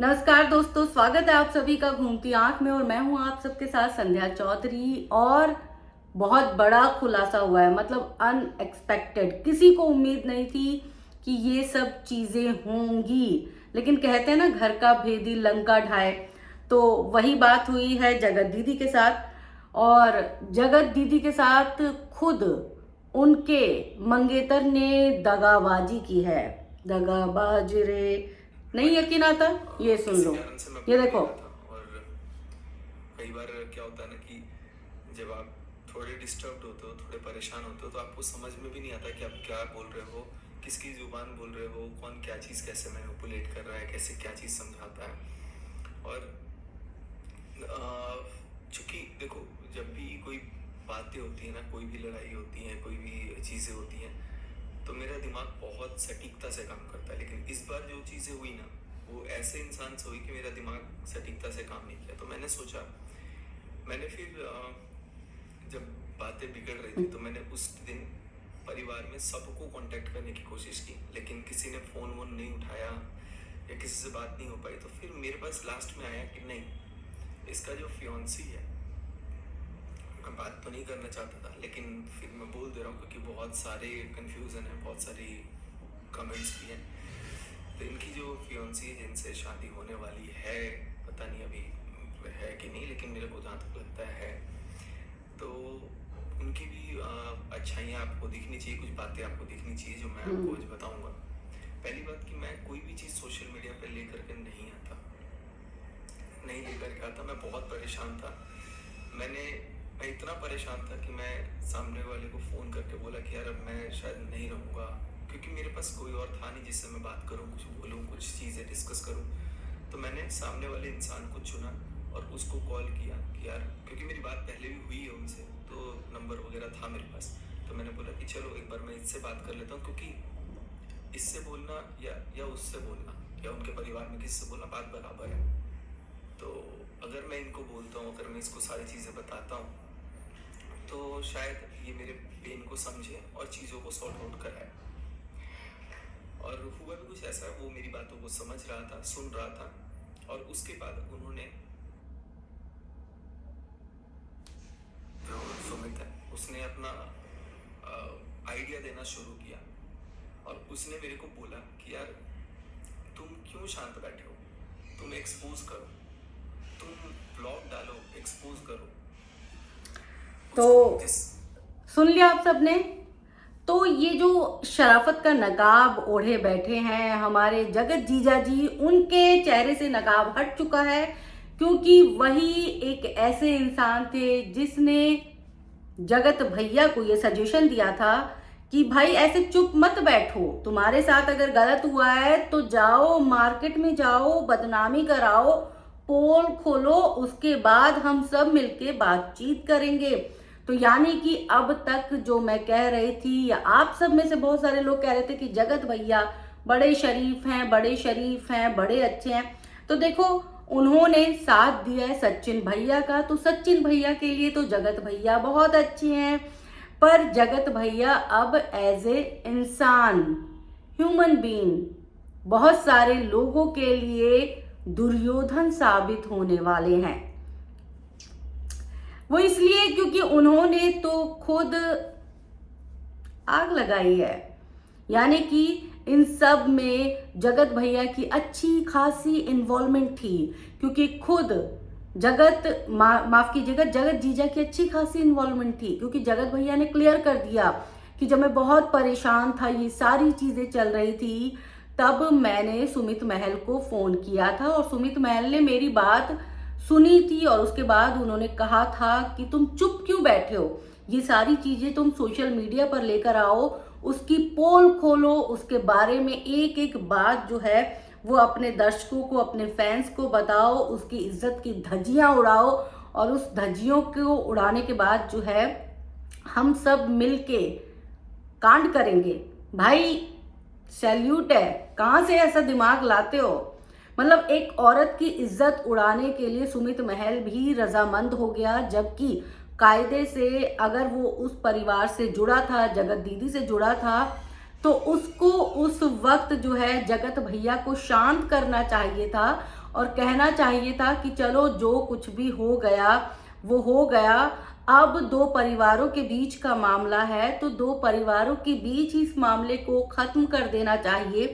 नमस्कार दोस्तों, स्वागत है आप सभी का घूमती आंख में। और मैं हूं आप सबके साथ संध्या चौधरी। और बहुत बड़ा खुलासा हुआ है, मतलब अनएक्सपेक्टेड। किसी को उम्मीद नहीं थी कि ये सब चीजें होंगी, लेकिन कहते हैं ना, घर का भेदी लंका ढाए। तो वही बात हुई है जगत दीदी के साथ। और जगत दीदी के साथ खुद उनके मंगेतर ने दगाबाजी की है। दगाबाज रे, नहीं यकीन आता? ये सुन लो, ये देखो। और कई बार क्या होता है ना कि जब आप थोड़े डिस्टर्ब होते हो, थोड़े परेशान होते हो, तो आपको समझ में भी नहीं आता कि आप क्या बोल रहे हो, किसकी जुबान बोल रहे हो, कौन क्या चीज़ कैसे मैनिपुलेट कर रहा है, कैसे क्या चीज़ समझाता है। और चूंकि देखो, जब भी कोई बातें होती है ना, कोई भी लड़ाई होती है, कोई भी चीज़ें होती हैं, तो मेरा दिमाग बहुत सटीकता से काम करता है। लेकिन इस बार जो चीज़ें हुई ना, वो ऐसे इंसान से हुई कि मेरा दिमाग सटीकता से काम नहीं किया। तो मैंने सोचा, मैंने फिर जब बातें बिगड़ रही थी, तो मैंने उस दिन परिवार में सबको कांटेक्ट करने की कोशिश की, लेकिन किसी ने फ़ोन वोन नहीं उठाया या किसी से बात नहीं हो पाई। तो फिर मेरे पास लास्ट में आया कि नहीं, इसका जो फियांसी है, मैं बात तो नहीं करना चाहता था, लेकिन फिर मैं बोल दे रहा हूँ क्योंकि बहुत सारे कन्फ्यूज़न है, बहुत सारी कमेंट्स भी हैं। तो इनकी जो फियांसी है, जिनसे शादी होने वाली है, पता नहीं अभी है कि नहीं, लेकिन मेरे को जहाँ तक लगता है, तो उनकी भी अच्छाइयाँ आपको दिखनी चाहिए, कुछ बातें आपको दिखनी चाहिए जो मैं आपको आज बताऊँगा। पहली बात कि मैं कोई भी चीज़ सोशल मीडिया पर लेकर के नहीं लेकर के आता। मैं बहुत परेशान था। मैं इतना परेशान था कि मैं सामने वाले को फ़ोन करके बोला कि यार अब मैं शायद नहीं रहूँगा, क्योंकि मेरे पास कोई और था नहीं जिससे मैं बात करूँ, कुछ बोलूँ, कुछ चीज़ें डिस्कस करूँ। तो मैंने सामने वाले इंसान को चुना और उसको कॉल किया कि यार, क्योंकि मेरी बात पहले भी हुई है उनसे, तो नंबर वगैरह था मेरे पास। तो मैंने बोला कि चलो एक बार मैं इससे बात कर लेता हूँ, क्योंकि इससे बोलना या उससे बोलना या उनके परिवार में किसी से बोलना बात बराबर है। तो अगर मैं इनको बोलता हूँ, अगर मैं इसको सारी चीज़ें बताता हूँ, तो शायद ये मेरे पेन को समझे और चीज़ों को सॉर्ट आउट कराए। और हुआ भी कुछ ऐसा, वो मेरी बातों को समझ रहा था, सुन रहा था, और उसके बाद उन्होंने, जो सुमित है, उसने अपना आइडिया देना शुरू किया। और उसने मेरे को बोला कि यार तुम क्यों शांत बैठे हो, तुम एक्सपोज करो, तुम ब्लॉग डालो, एक्सपोज करो। तो सुन लिया आप सबने। तो ये जो शराफत का नकाब ओढ़े बैठे हैं हमारे जगत जीजा जी, उनके चेहरे से नकाब हट चुका है, क्योंकि वही एक ऐसे इंसान थे जिसने जगत भैया को ये सजेशन दिया था कि भाई ऐसे चुप मत बैठो, तुम्हारे साथ अगर गलत हुआ है तो जाओ मार्केट में जाओ, बदनामी कराओ, पोल खोलो, उसके बाद हम सब मिलके बातचीत करेंगे। तो यानी कि अब तक जो मैं कह रही थी, या आप सब में से बहुत सारे लोग कह रहे थे कि जगत भैया बड़े शरीफ हैं, बड़े शरीफ हैं, बड़े अच्छे हैं, तो देखो उन्होंने साथ दिया है सचिन भैया का। तो सचिन भैया के लिए तो जगत भैया बहुत अच्छे हैं, पर जगत भैया अब एज ए इंसान, ह्यूमन बीइंग, बहुत सारे लोगों के लिए दुर्योधन साबित होने वाले हैं। वो इसलिए क्योंकि उन्होंने तो खुद आग लगाई है। यानी कि इन सब में जगत भैया की अच्छी खासी इन्वॉल्वमेंट थी, क्योंकि खुद माफ कीजिएगा, जगत जीजा की अच्छी खासी इन्वॉल्वमेंट थी, क्योंकि जगत भैया ने क्लियर कर दिया कि जब मैं बहुत परेशान था, ये सारी चीजें चल रही थी, तब मैंने सुमित महल को फोन किया था और सुमित महल ने मेरी बात सुनी थी। और उसके बाद उन्होंने कहा था कि तुम चुप क्यों बैठे हो, ये सारी चीजें तुम सोशल मीडिया पर लेकर आओ, उसकी पोल खोलो, उसके बारे में एक एक बात जो है वो अपने दर्शकों को, अपने फैंस को बताओ, उसकी इज्जत की धज्जियां उड़ाओ। और उस धज्जियों को उड़ाने के बाद जो है हम सब मिलके कांड करेंगे। भाई सैल्यूट है, कहां से ऐसा दिमाग लाते हो? मतलब एक औरत की इज्जत उड़ाने के लिए सुमित महल भी रजामंद हो गया, जबकि कायदे से अगर वो उस परिवार से जुड़ा था, जगत दीदी से जुड़ा था, तो उसको उस वक्त जो है जगत भैया को शांत करना चाहिए था और कहना चाहिए था कि चलो जो कुछ भी हो गया वो हो गया, अब दो परिवारों के बीच का मामला है तो दो परिवारों के बीच इस मामले को खत्म कर देना चाहिए।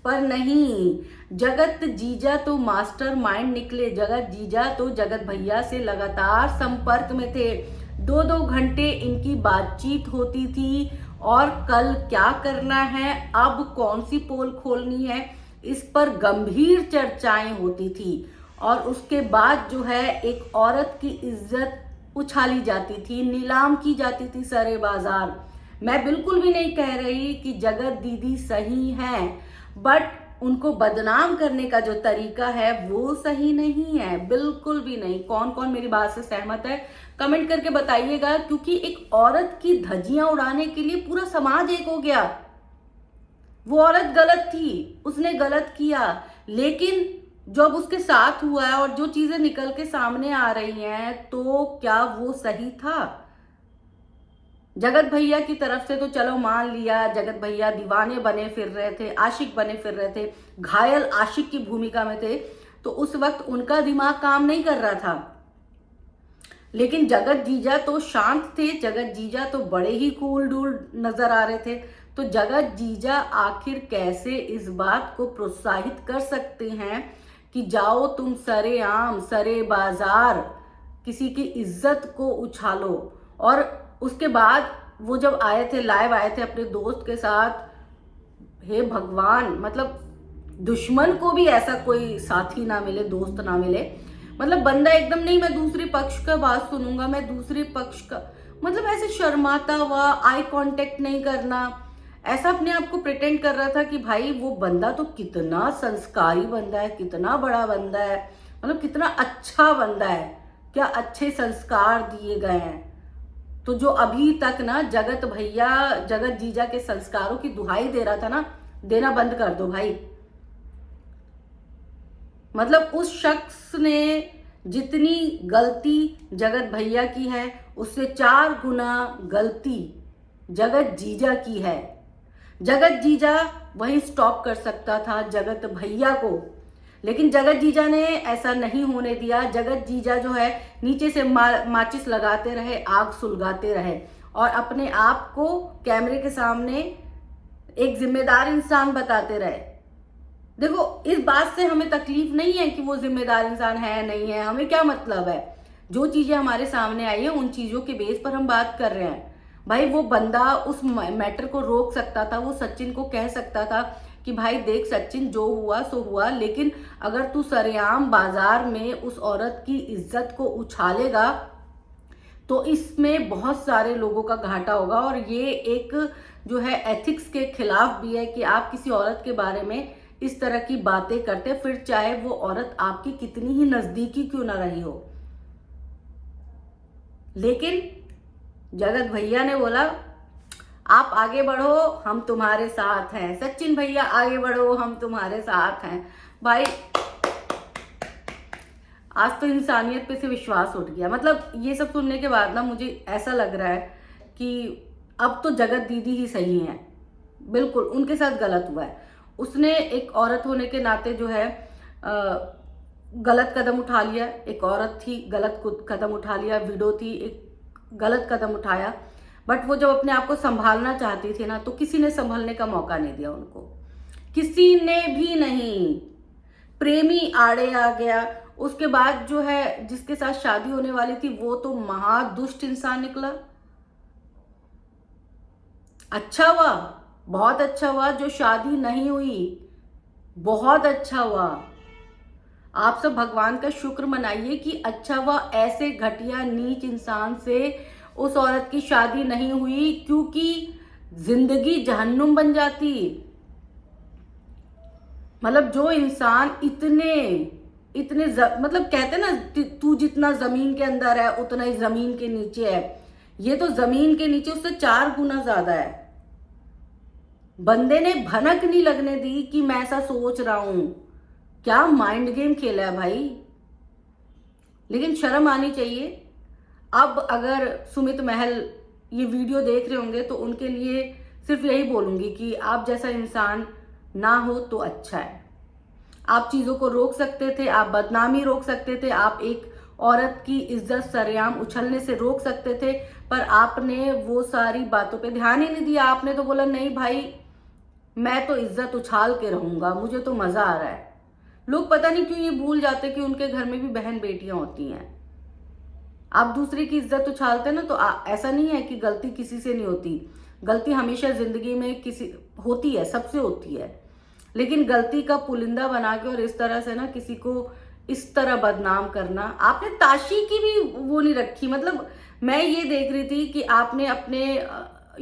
पर नहीं, जगत जीजा तो मास्टर माइंड निकले। जगत जीजा तो जगत भैया से लगातार संपर्क में थे, 2-2 घंटे इनकी बातचीत होती थी और कल क्या करना है, अब कौन सी पोल खोलनी है, इस पर गंभीर चर्चाएं होती थी। और उसके बाद जो है एक औरत की इज्जत उछाली जाती थी, नीलाम की जाती थी सरे बाजार। मैं बिल्कुल भी नहीं कह रही कि जगत दीदी सही हैं, बट उनको बदनाम करने का जो तरीका है वो सही नहीं है, बिल्कुल भी नहीं। कौन कौन मेरी बात से सहमत है कमेंट करके बताइएगा, क्योंकि एक औरत की धज्जियां उड़ाने के लिए पूरा समाज एक हो गया। वो औरत गलत थी, उसने गलत किया, लेकिन जब उसके साथ हुआ है और जो चीजें निकल के सामने आ रही हैं तो क्या वो सही था? जगत भैया की तरफ से तो चलो मान लिया, जगत भैया दीवाने बने फिर रहे थे, आशिक बने फिर रहे थे, घायल आशिक की भूमिका में थे, तो उस वक्त उनका दिमाग काम नहीं कर रहा था। लेकिन जगत जीजा तो शांत थे, जगत जीजा तो बड़े ही कूल डूल नजर आ रहे थे। तो जगत जीजा आखिर कैसे इस बात को प्रोत्साहित कर सकते हैं कि जाओ तुम सरेआम सरे बाजार किसी की इज्जत को उछालो। और उसके बाद वो जब आए थे, लाइव आए थे अपने दोस्त के साथ, हे भगवान, मतलब दुश्मन को भी ऐसा कोई साथी ना मिले, दोस्त ना मिले। मतलब बंदा एकदम नहीं, मैं दूसरे पक्ष का बात सुनूंगा, मैं दूसरे पक्ष का, मतलब ऐसे शर्माता हुआ, आई कांटेक्ट नहीं करना, ऐसा अपने आप को प्रिटेंड कर रहा था कि भाई वो बंदा तो कितना संस्कारी बंदा है, कितना बड़ा बंदा है, मतलब कितना अच्छा बंदा है, क्या अच्छे संस्कार दिए गए हैं। तो जो अभी तक ना जगत भैया जगत जीजा के संस्कारों की दुहाई दे रहा था ना, देना बंद कर दो भाई। मतलब उस शख्स ने जितनी गलती जगत भैया की है उससे 4 गुना गलती जगत जीजा की है। जगत जीजा वही स्टॉप कर सकता था जगत भैया को, लेकिन जगत जीजा ने ऐसा नहीं होने दिया। जगत जीजा जो है नीचे से माचिस लगाते रहे, आग सुलगाते रहे और अपने आप को कैमरे के सामने एक जिम्मेदार इंसान बताते रहे। देखो, इस बात से हमें तकलीफ नहीं है कि वो जिम्मेदार इंसान है नहीं है, हमें क्या मतलब है। जो चीजें हमारे सामने आई है उन चीजों के बेस पर हम बात कर रहे हैं। भाई वो बंदा उस मैटर को रोक सकता था, वो सचिन को कह सकता था कि भाई देख सचिन, जो हुआ सो हुआ, लेकिन अगर तू सरेआम बाजार में उस औरत की इज्जत को उछालेगा तो इसमें बहुत सारे लोगों का घाटा होगा। और ये एक जो है एथिक्स के खिलाफ भी है कि आप किसी औरत के बारे में इस तरह की बातें करते, फिर चाहे वो औरत आपकी कितनी ही नजदीकी क्यों ना रही हो। लेकिन जगत भैया ने बोला आप आगे बढ़ो, हम तुम्हारे साथ हैं। सचिन भैया आगे बढ़ो, हम तुम्हारे साथ हैं। भाई आज तो इंसानियत पे से विश्वास उठ गया। मतलब ये सब सुनने के बाद ना मुझे ऐसा लग रहा है कि अब तो जगत दीदी ही सही है। बिल्कुल उनके साथ गलत हुआ है। उसने एक औरत होने के नाते जो है गलत कदम उठा लिया। एक औरत थी, गलत कदम उठा लिया। विडो थी, एक गलत कदम उठाया। बट वो जब अपने आप को संभालना चाहती थी ना, तो किसी ने संभलने का मौका नहीं दिया उनको, किसी ने भी नहीं। प्रेमी आड़े आ गया। उसके बाद जो है जिसके साथ शादी होने वाली थी वो तो महादुष्ट इंसान निकला। अच्छा हुआ, बहुत अच्छा हुआ जो शादी नहीं हुई, बहुत अच्छा हुआ। आप सब भगवान का शुक्र मनाइए कि अच्छा हुआ ऐसे घटिया नीच इंसान से उस औरत की शादी नहीं हुई, क्योंकि जिंदगी जहन्नुम बन जाती। मतलब जो इंसान इतने मतलब कहते ना, तू जितना जमीन के अंदर है उतना ही जमीन के नीचे है, ये तो जमीन के नीचे उससे 4 गुना ज्यादा है। बंदे ने भनक नहीं लगने दी कि मैं ऐसा सोच रहा हूं। क्या माइंड गेम खेला है भाई। लेकिन शर्म आनी चाहिए। अब अगर सुमित महल ये वीडियो देख रहे होंगे तो उनके लिए सिर्फ यही बोलूंगी कि आप जैसा इंसान ना हो तो अच्छा है। आप चीजों को रोक सकते थे, आप बदनामी रोक सकते थे, आप एक औरत की इज्जत सरेआम उछलने से रोक सकते थे, पर आपने वो सारी बातों पे ध्यान ही नहीं दिया। आपने तो बोला नहीं भाई, मैं तो इज्जत उछाल के रहूंगा, मुझे तो मजा आ रहा है। लोग पता नहीं क्यों ये भूल जाते कि उनके घर में भी बहन बेटियां होती हैं। आप दूसरे की इज्जत उछालते ना, तो ऐसा नहीं है कि गलती किसी से नहीं होती। गलती हमेशा जिंदगी में किसी होती है, सबसे होती है, लेकिन गलती का पुलिंदा बना के और इस तरह से ना किसी को इस तरह बदनाम करना। आपने ताशी की भी वो नहीं रखी। मतलब मैं ये देख रही थी कि आपने अपने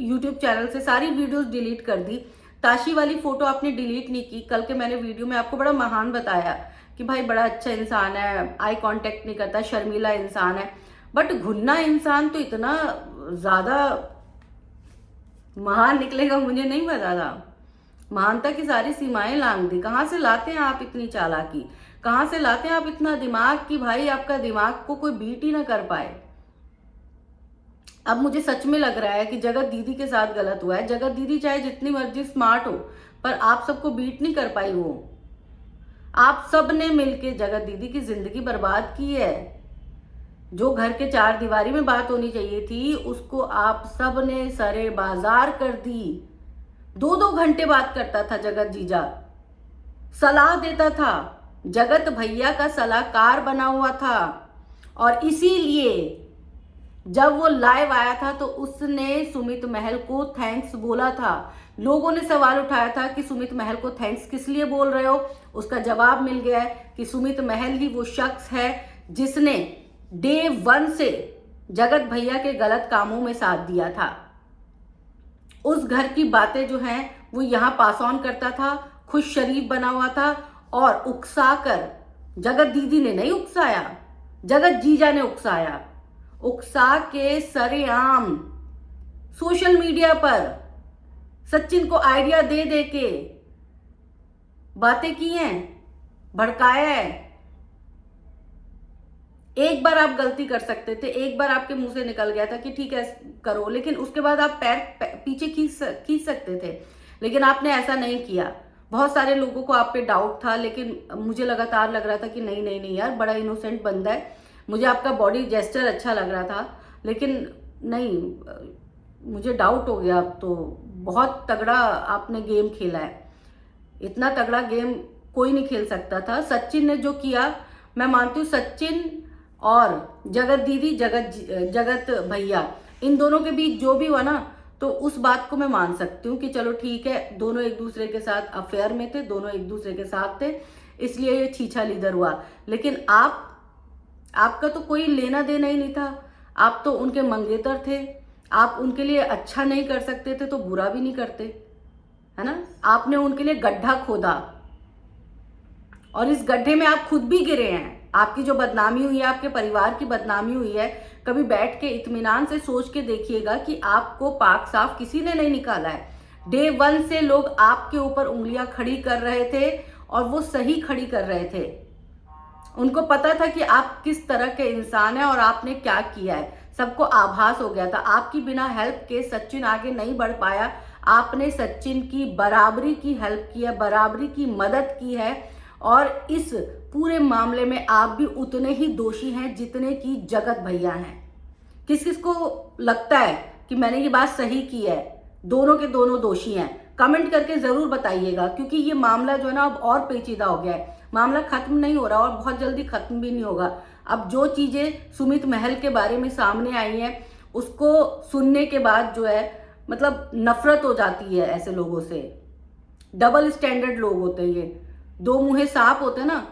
YouTube चैनल से सारी वीडियोस डिलीट कर दी, ताशी वाली फोटो आपने डिलीट नहीं की। कल के मैंने वीडियो में आपको बड़ा महान बताया कि भाई बड़ा अच्छा इंसान है, आई कांटेक्ट नहीं करता, शर्मीला इंसान है, बट घुन्ना इंसान तो इतना ज्यादा महान निकलेगा मुझे नहीं पता था। महानता की सारी सीमाएं लांघ दी। कहां से लाते हैं आप इतनी चालाकी, कहां से लाते हैं आप इतना दिमाग कि भाई आपका दिमाग को कोई बीट ही ना कर पाए। अब मुझे सच में लग रहा है कि जगत दीदी के साथ गलत हुआ है। जगत दीदी चाहे जितनी मर्जी स्मार्ट हो, पर आप सबको बीट नहीं कर पाई। वो आप सब ने मिलके जगत दीदी की जिंदगी बर्बाद की है। जो घर के चार दीवारी में बात होनी चाहिए थी, उसको आप सब ने सरे बाजार कर दी। 2-2 घंटे बात करता था जगत जीजा, सलाह देता था, जगत भैया का सलाहकार बना हुआ था। और इसीलिए जब वो लाइव आया था तो उसने सुमित महल को थैंक्स बोला था। लोगों ने सवाल उठाया था कि सुमित महल को थैंक्स किस लिए बोल रहे हो। उसका जवाब मिल गया है कि सुमित महल ही वो शख्स है जिसने डे 1 से जगत भैया के गलत कामों में साथ दिया था। उस घर की बातें जो हैं वो यहाँ पास ऑन करता था, खुश शरीफ बना हुआ था, और उकसा कर, जगत दीदी ने नहीं उकसाया, जगत जीजा ने उकसाया। उकसा के सरेआम सोशल मीडिया पर सचिन को आइडिया दे दे के बातें की हैं, भड़काया है। एक बार आप गलती कर सकते थे, एक बार आपके मुंह से निकल गया था कि ठीक है करो, लेकिन उसके बाद आप पैर पीछे खींच सकते थे, लेकिन आपने ऐसा नहीं किया। बहुत सारे लोगों को आप पे डाउट था, लेकिन मुझे लगातार लग रहा था कि नहीं नहीं नहीं यार, बड़ा इनोसेंट बंदा है। मुझे आपका बॉडी जेस्चर अच्छा लग रहा था, लेकिन नहीं, मुझे डाउट हो गया। अब तो बहुत तगड़ा आपने गेम खेला है, इतना तगड़ा गेम कोई नहीं खेल सकता था। सचिन ने जो किया, मैं मानती हूँ सचिन और जगत दीदी, जगत भैया, इन दोनों के बीच जो भी हुआ ना, तो उस बात को मैं मान सकती हूँ कि चलो ठीक है, दोनों एक दूसरे के साथ अफेयर में थे, दोनों एक दूसरे के साथ थे, इसलिए ये छीछा लीदर हुआ। लेकिन आपका तो कोई लेना देना ही नहीं था। आप तो उनके मंगेतर थे, आप उनके लिए अच्छा नहीं कर सकते थे तो बुरा भी नहीं करते, है ना। आपने उनके लिए गड्ढा खोदा और इस गड्ढे में आप खुद भी गिरे हैं। आपकी जो बदनामी हुई है, आपके परिवार की बदनामी हुई है, कभी बैठ के इत्मीनान से सोच के देखिएगा कि आपको पाक साफ किसी ने नहीं निकाला है। डे 1 से लोग आपके ऊपर उंगलियां खड़ी कर रहे थे, और वो सही खड़ी कर रहे थे। उनको पता था कि आप किस तरह के इंसान हैं और आपने क्या किया है, सबको आभास हो गया था। आपकी बिना हेल्प के सचिन आगे नहीं बढ़ पाया। आपने सचिन की बराबरी की हेल्प की है, बराबरी की मदद की है, और इस पूरे मामले में आप भी उतने ही दोषी हैं जितने की जगत भैया हैं। किस किस को लगता है कि मैंने ये बात सही की है? दोनों के दोनों दोषी हैं। कमेंट करके जरूर बताइएगा, क्योंकि ये मामला जो है ना अब और पेचीदा हो गया है। मामला खत्म नहीं हो रहा और बहुत जल्दी खत्म भी नहीं होगा। अब जो चीजें सुमित महल के बारे में सामने आई हैं, उसको सुनने के बाद जो है मतलब नफरत हो जाती है ऐसे लोगों से। डबल स्टैंडर्ड लोग होते हैं ये, दो मुंहे सांप होते हैं ना,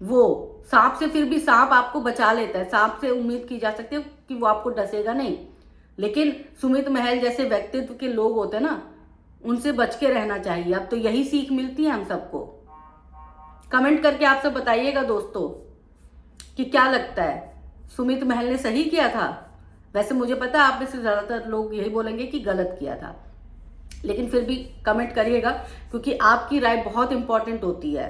वो सांप से फिर भी सांप आपको बचा लेता है। सांप से उम्मीद की जा सकती है कि वो आपको डसेगा नहीं, लेकिन सुमित महल जैसे व्यक्तित्व के लोग होते हैं ना, उनसे बच के रहना चाहिए। अब तो यही सीख मिलती है हम सबको। कमेंट करके आप सब बताइएगा दोस्तों कि क्या लगता है, सुमित महल ने सही किया था? वैसे मुझे पता है आप में से ज्यादातर लोग यही बोलेंगे कि गलत किया था, लेकिन फिर भी कमेंट करिएगा, क्योंकि आपकी राय बहुत इंपॉर्टेंट होती है।